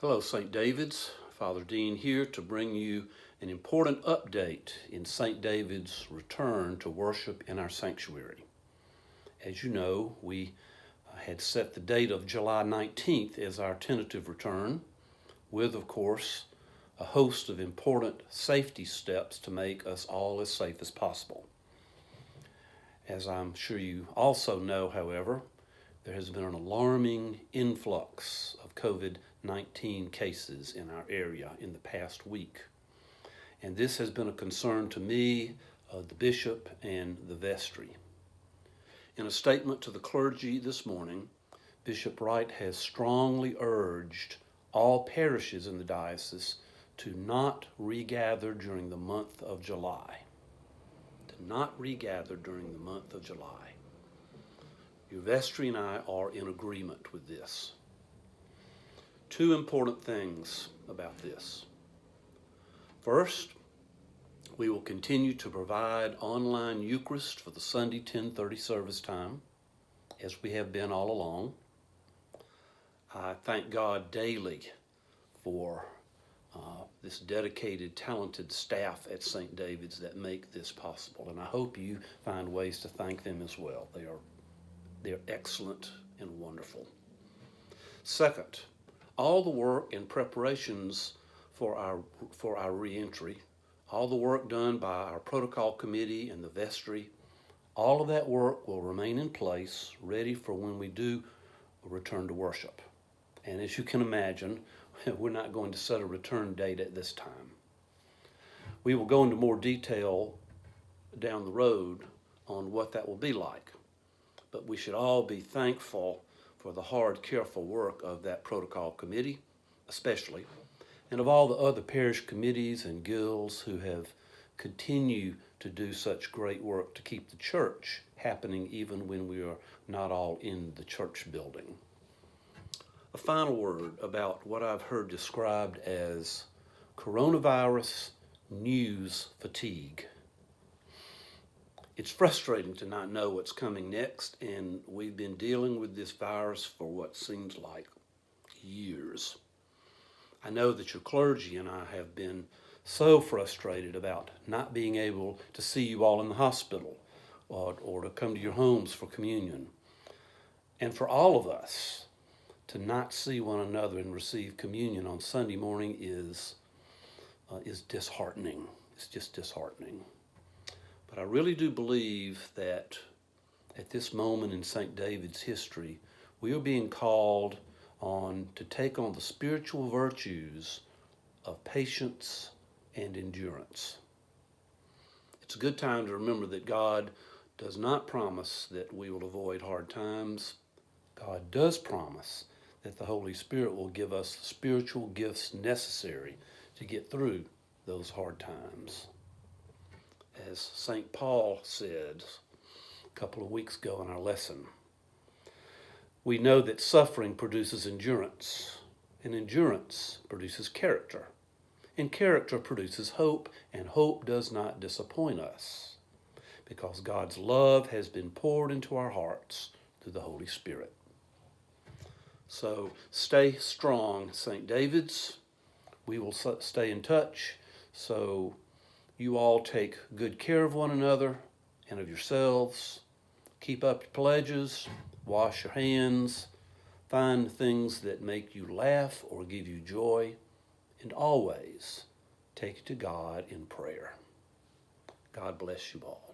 Hello, St. David's. Father Dean here to bring you an important update in St. David's return to worship in our sanctuary. As you know, we had set the date of July 19th as our tentative return, with, of course, a host of important safety steps to make us all as safe as possible. As I'm sure you also know, however, there has been an alarming influx of COVID-19 cases in our area in the past week. And this has been a concern to me, the bishop, and the vestry. In a statement to the clergy this morning, Bishop Wright has strongly urged all parishes in the diocese to not regather during the month of July. To not regather during the month of July. Vestry and I are in agreement with this. Two important things about this. First, we will continue to provide online Eucharist for the Sunday 10:30 service time, as we have been all along. I thank God daily for this dedicated, talented staff at St. David's that make this possible, and I hope you find ways to thank them as well. They're excellent and wonderful. Second, all the work and preparations for our re-entry, all the work done by our protocol committee and the vestry, all of that work will remain in place, ready for when we do return to worship. And as you can imagine, we're not going to set a return date at this time. We will go into more detail down the road on what that will be like. But we should all be thankful for the hard, careful work of that protocol committee, especially, and of all the other parish committees and guilds who have continued to do such great work to keep the church happening even when we are not all in the church building. A final word about what I've heard described as coronavirus news fatigue. It's frustrating to not know what's coming next, and we've been dealing with this virus for what seems like years. I know that your clergy and I have been so frustrated about not being able to see you all in the hospital or to come to your homes for communion. And for all of us to not see one another and receive communion on Sunday morning is disheartening. It's just disheartening. But I really do believe that at this moment in St. David's history, we are being called on to take on the spiritual virtues of patience and endurance. It's a good time to remember that God does not promise that we will avoid hard times. God does promise that the Holy Spirit will give us the spiritual gifts necessary to get through those hard times. As St. Paul said a couple of weeks ago in our lesson, we know that suffering produces endurance, and endurance produces character, and character produces hope, and hope does not disappoint us, because God's love has been poured into our hearts through the Holy Spirit. So stay strong, St. David's. We will stay in touch, so you all take good care of one another and of yourselves. Keep up your pledges, wash your hands, find things that make you laugh or give you joy, and always take it to God in prayer. God bless you all.